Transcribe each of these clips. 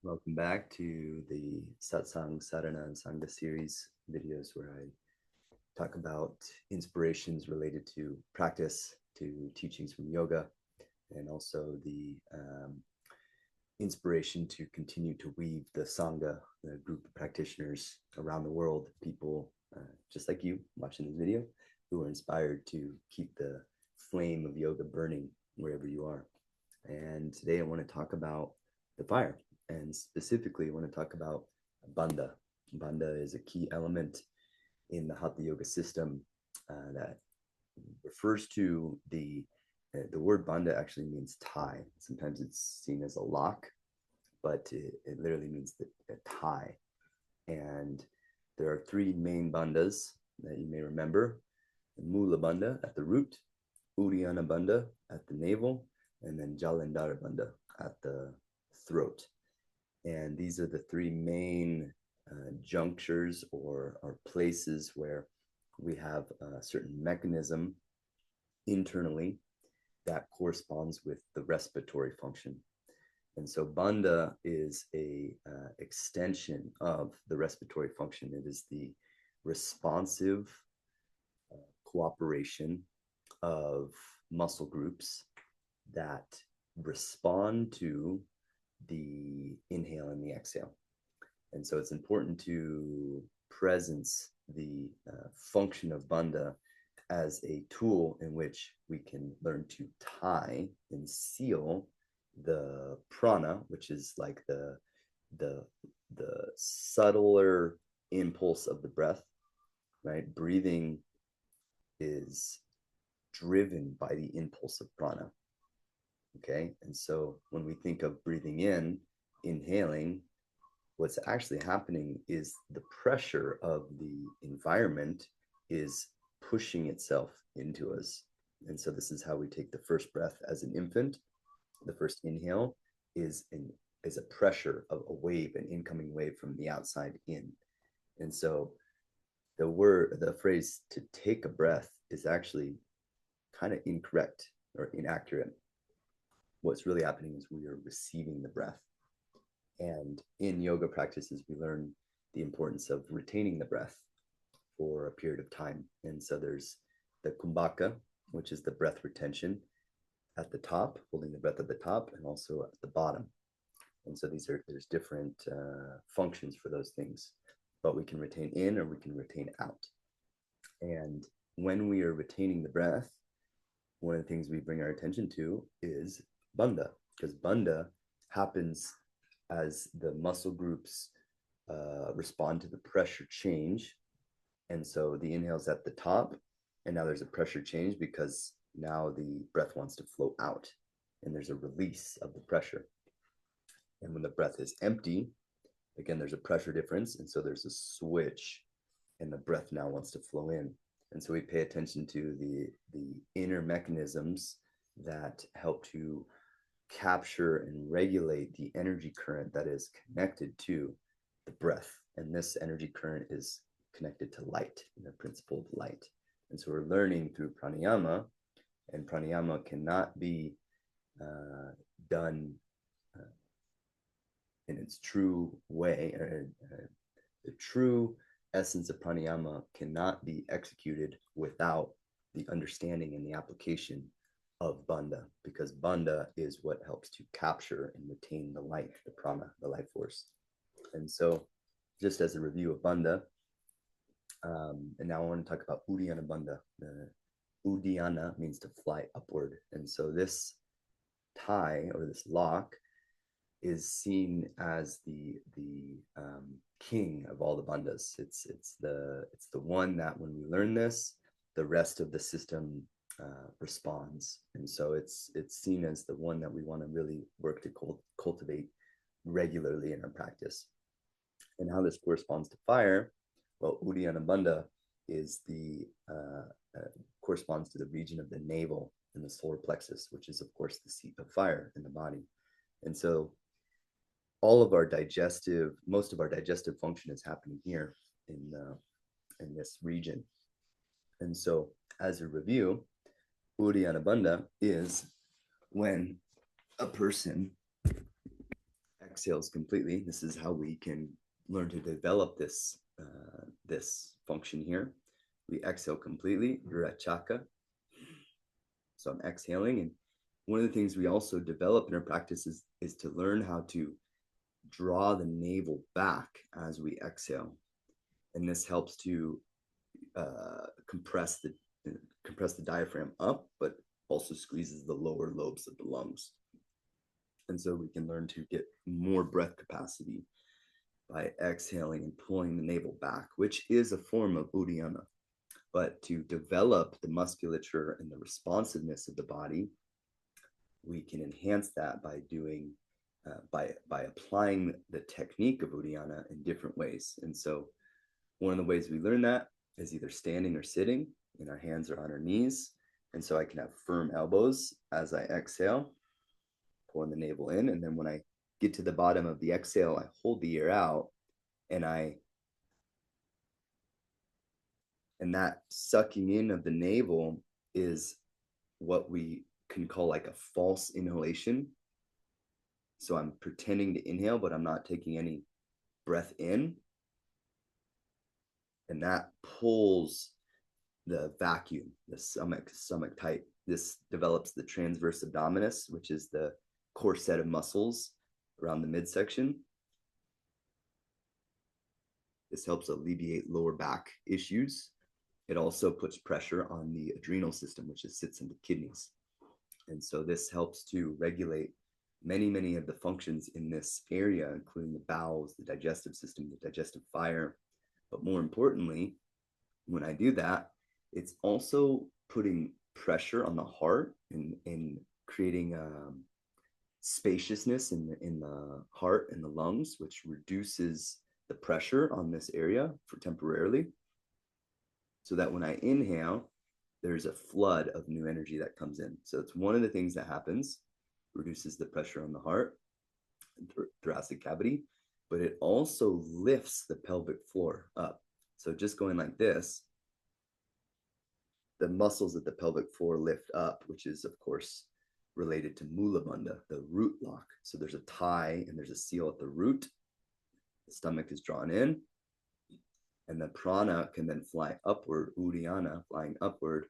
Welcome back to the Satsang, Sadhana, and Sangha series videos where I talk about inspirations related to practice, to teachings from yoga, and also the inspiration to continue to weave the Sangha, the group of practitioners around the world, people just like you watching this video, who are inspired to keep the flame of yoga burning wherever you are. And today I want to talk about the fire. And specifically, I want to talk about Bandha. Bandha is a key element in the Hatha Yoga system that refers to the word Bandha actually means tie. Sometimes it's seen as a lock, but it literally means a tie. And there are three main bandhas that you may remember: Mula Bandha at the root, Uddiyana Bandha at the navel, and then Jalandhara Bandha at the throat. And these are the three main junctures or places where we have a certain mechanism internally that corresponds with the respiratory function. And so Bandha is a extension of the respiratory function. It is the responsive cooperation of muscle groups that respond to the inhale and the exhale. And so it's important to presence the function of Bandha as a tool in which we can learn to tie and seal the prana, which is like the subtler impulse of the breath, right? Breathing is driven by the impulse of prana. Okay. And so when we think of breathing in, inhaling, what's actually happening is the pressure of the environment is pushing itself into us. And so this is how we take the first breath as an infant. The first inhale is a pressure of a wave, an incoming wave from the outside in. And so the phrase to take a breath is actually kind of incorrect or inaccurate. What's really happening is we are receiving the breath. And in yoga practices, we learn the importance of retaining the breath for a period of time. And so there's the kumbhaka, which is the breath retention at the top, holding the breath at the top, and also at the bottom. And so there's different functions for those things, but we can retain in or we can retain out. And when we are retaining the breath, one of the things we bring our attention to is Bandha, because Bandha happens as the muscle groups respond to the pressure change. And so the inhale's at the top, and now there's a pressure change because now the breath wants to flow out, and there's a release of the pressure. And when the breath is empty, again, there's a pressure difference, and so there's a switch, and the breath now wants to flow in. And so we pay attention to the inner mechanisms that help to capture and regulate the energy current that is connected to the breath. And this energy current is connected to light, the principle of light. And so we're learning through pranayama, and pranayama cannot be done in its true way. The true essence of pranayama cannot be executed without the understanding and the application of Bandha, because Bandha is what helps to capture and retain the light, the prana, the life force. And so just as a review of Bandha, and now I want to talk about Uddiyana Bandha. The Uddiyana means to fly upward. And so this tie or this lock is seen as the king of all the bandhas. It's the one that when we learn this, the rest of the system responds, and so it's seen as the one that we want to really work to cultivate regularly in our practice. And how this corresponds to fire, well, Uddiyana Bandha is corresponds to the region of the navel and the solar plexus, which is of course the seat of fire in the body. And so most of our digestive function is happening here in this region. And so as a review, Uddiyana Bandha is when a person exhales completely. This is how we can learn to develop this this function here. We exhale completely, rachaka. So I'm exhaling. And one of the things we also develop in our practice is to learn how to draw the navel back as we exhale. And this helps to compress the diaphragm up, but also squeezes the lower lobes of the lungs. And so we can learn to get more breath capacity by exhaling and pulling the navel back, which is a form of Uddiyana. But to develop the musculature and the responsiveness of the body, we can enhance that by doing by applying the technique of Uddiyana in different ways. And so one of the ways we learn that is either standing or sitting, and our hands are on our knees. And so I can have firm elbows as I exhale, pulling the navel in. And then when I get to the bottom of the exhale, I hold the air out, and that sucking in of the navel is what we can call like a false inhalation. So I'm pretending to inhale, but I'm not taking any breath in. And that pulls the vacuum, the stomach tight. This develops the transverse abdominis, which is the core set of muscles around the midsection. This helps alleviate lower back issues. It also puts pressure on the adrenal system, which sits in the kidneys. And so this helps to regulate many of the functions in this area, including the bowels, the digestive system, the digestive fire. But more importantly, when I do that, it's also putting pressure on the heart and creating spaciousness in the heart and the lungs, which reduces the pressure on this area for temporarily, so that when I inhale, there's a flood of new energy that comes in. So it's one of the things that happens, reduces the pressure on the heart and thoracic cavity, but it also lifts the pelvic floor up. So just going like this, the muscles of the pelvic floor lift up, which is, of course, related to Mula Bandha, the root lock. So there's a tie and there's a seal at the root. The stomach is drawn in, and the prana can then fly upward, Uddiyana, flying upward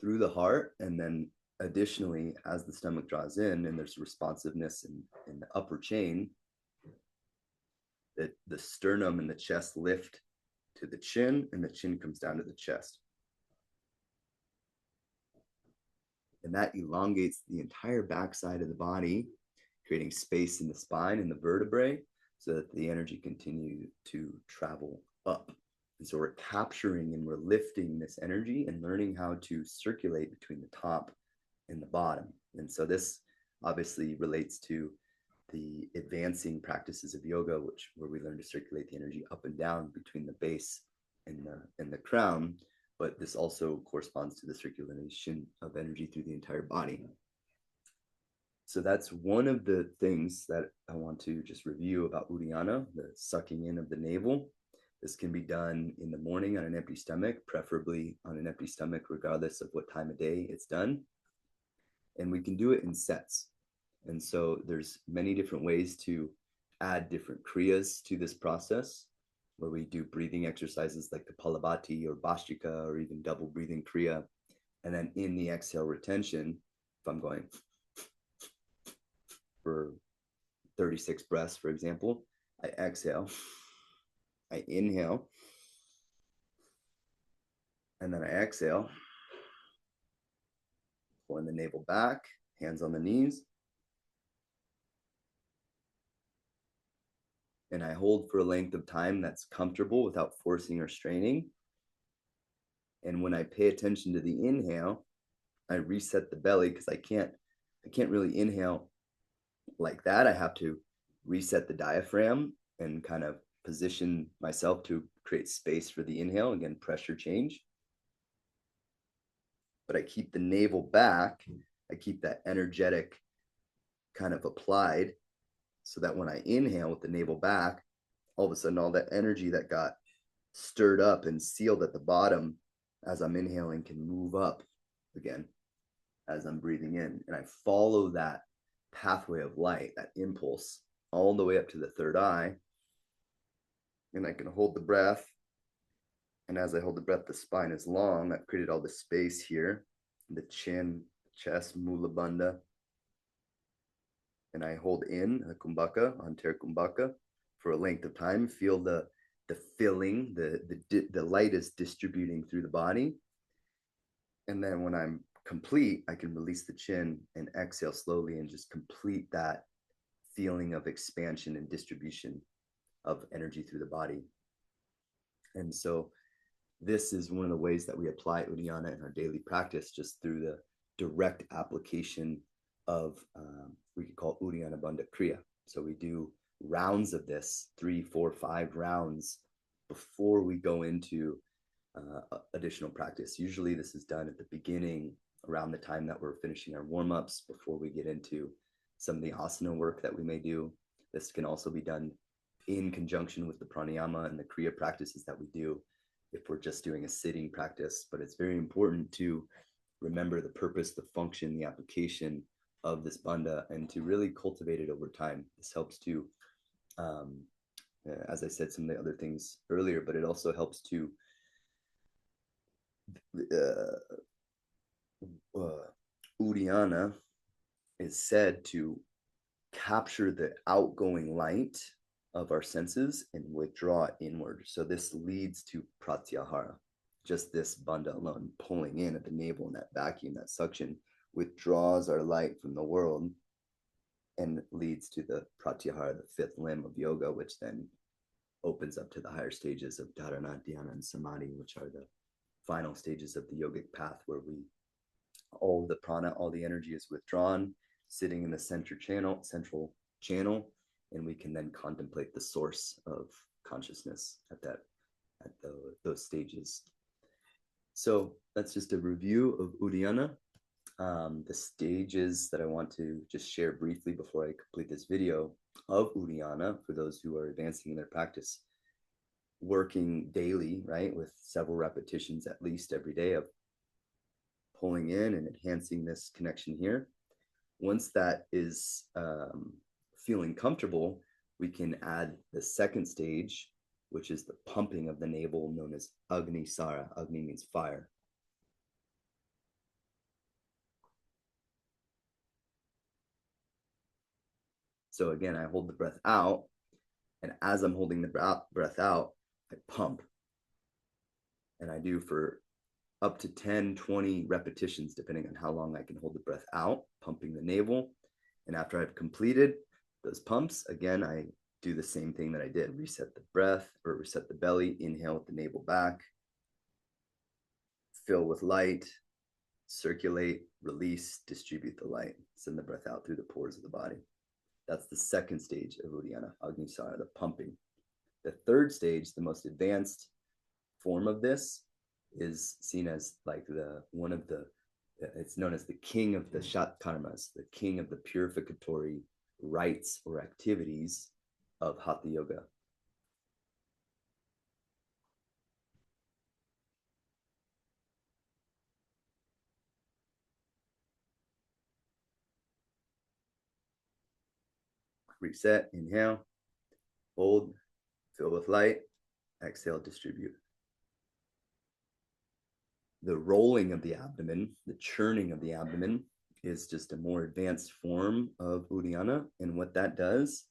through the heart. And then additionally, as the stomach draws in and there's responsiveness in the upper chain, the sternum and the chest lift to the chin, and the chin comes down to the chest. And that elongates the entire backside of the body, creating space in the spine and the vertebrae so that the energy continues to travel up. And so we're capturing and we're lifting this energy and learning how to circulate between the top and the bottom. And so this obviously relates to the advancing practices of yoga, where we learn to circulate the energy up and down between the base and the crown. But this also corresponds to the circulation of energy through the entire body. So that's one of the things that I want to just review about Uddiyana, the sucking in of the navel. This can be done in the morning on an empty stomach, preferably on an empty stomach, regardless of what time of day it's done. And we can do it in sets. And so there's many different ways to add different kriyas to this process, where we do breathing exercises like the Palabhati or Bhastrika, or even double breathing kriya. And then in the exhale retention, if I'm going for 36 breaths, for example, I exhale, I inhale, and then I exhale, pulling the navel back, hands on the knees. And I hold for a length of time that's comfortable without forcing or straining. And when I pay attention to the inhale, I reset the belly, because I can't really inhale like that. I have to reset the diaphragm and kind of position myself to create space for the inhale. Again, pressure change. But I keep the navel back. I keep that energetic kind of applied, so that when I inhale with the navel back, all of a sudden all that energy that got stirred up and sealed at the bottom as I'm inhaling can move up again as I'm breathing in. And I follow that pathway of light, that impulse, all the way up to the third eye. And I can hold the breath. And as I hold the breath, the spine is long. I've created all the space here, the chin, chest, mula bandha. And I hold in the kumbhaka, antar kumbhaka, for a length of time. Feel the filling, the light is distributing through the body. And then when I'm complete, I can release the chin and exhale slowly and just complete that feeling of expansion and distribution of energy through the body. And so this is one of the ways that we apply Uddiyana in our daily practice, just through the direct application of, we could call Uddiyana Bandha Kriya. So we do rounds of this, 3, 4, 5 rounds before we go into additional practice. Usually this is done at the beginning, around the time that we're finishing our warm-ups, before we get into some of the asana work that we may do. This can also be done in conjunction with the pranayama and the kriya practices that we do if we're just doing a sitting practice. But it's very important to remember the purpose, the function, the application of this bandha, and to really cultivate it over time. This helps to, as I said, some of the other things earlier, but it also helps to Uddiyana is said to capture the outgoing light of our senses and withdraw it inward. So this leads to pratyahara. Just this bandha alone, pulling in at the navel, and that vacuum, that suction, withdraws our light from the world and leads to the pratyahara, the fifth limb of yoga, which then opens up to the higher stages of dharana, dhyana, and samadhi, which are the final stages of the yogic path, where all the prana, all the energy is withdrawn, sitting in the central channel, and we can then contemplate the source of consciousness at those stages. So that's just a review of Uddiyana. The stages that I want to just share briefly before I complete this video of Uddiyana, for those who are advancing in their practice, working daily, right, with several repetitions at least every day of pulling in and enhancing this connection here. Once that is feeling comfortable, we can add the second stage, which is the pumping of the navel, known as Agni Sara. Agni means fire. So again, I hold the breath out, and as I'm holding the breath out, I pump. And I do for up to 10, 20 repetitions, depending on how long I can hold the breath out, pumping the navel. And after I've completed those pumps, again, I do the same thing that I did: reset the breath, or reset the belly, inhale with the navel back, fill with light, circulate, release, distribute the light, send the breath out through the pores of the body. That's the second stage of Uddiyana, Agnisara, the pumping. The third stage, the most advanced form of this, is seen as like it's known as the king of the Shat Karmas, the king of the purificatory rites or activities of Hatha Yoga. Reset, inhale, hold, fill with light, exhale, distribute. The rolling of the abdomen, the churning of the abdomen, is just a more advanced form of Uddiyana. And what that does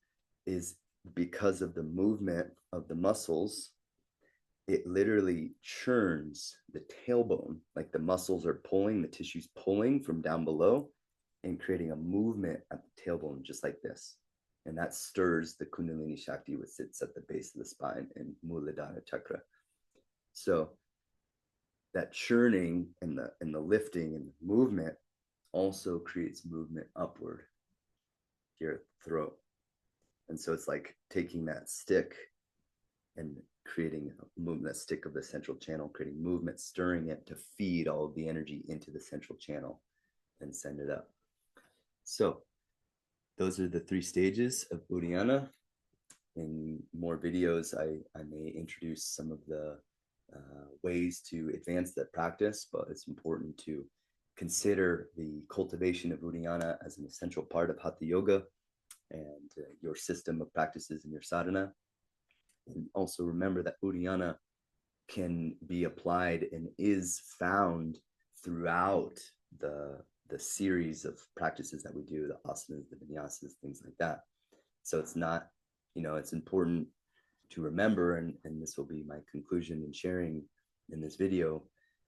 is, because of the movement of the muscles, it literally churns the tailbone, like the muscles are pulling, the tissue's pulling from down below and creating a movement at the tailbone, just like this. And that stirs the Kundalini Shakti, which sits at the base of the spine in Muladhara Chakra. So that churning and the lifting and the movement also creates movement upward here at the throat. And so it's like taking that stick and creating a movement, that stick of the central channel, creating movement, stirring it to feed all of the energy into the central channel and send it up. So those are the 3 stages of Uddiyana. In more videos, I may introduce some of the ways to advance that practice, but it's important to consider the cultivation of Uddiyana as an essential part of Hatha Yoga, and your system of practices in your sadhana. And also remember that Uddiyana can be applied and is found throughout the series of practices that we do, the asanas, the vinyasas, things like that. So it's not, it's important to remember, and this will be my conclusion in sharing in this video,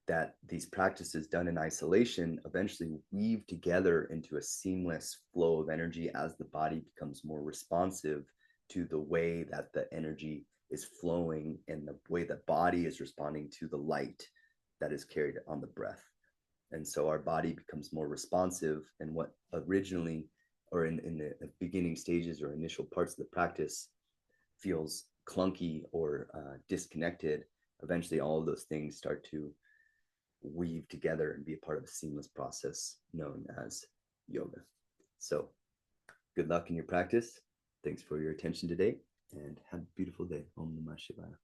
that these practices done in isolation eventually weave together into a seamless flow of energy as the body becomes more responsive to the way that the energy is flowing and the way the body is responding to the light that is carried on the breath. And so our body becomes more responsive, and what originally, or in the beginning stages or initial parts of the practice, feels clunky or disconnected, eventually all of those things start to weave together and be a part of a seamless process known as yoga. So good luck in your practice. Thanks for your attention today, and have a beautiful day. Om Namah Shivaya.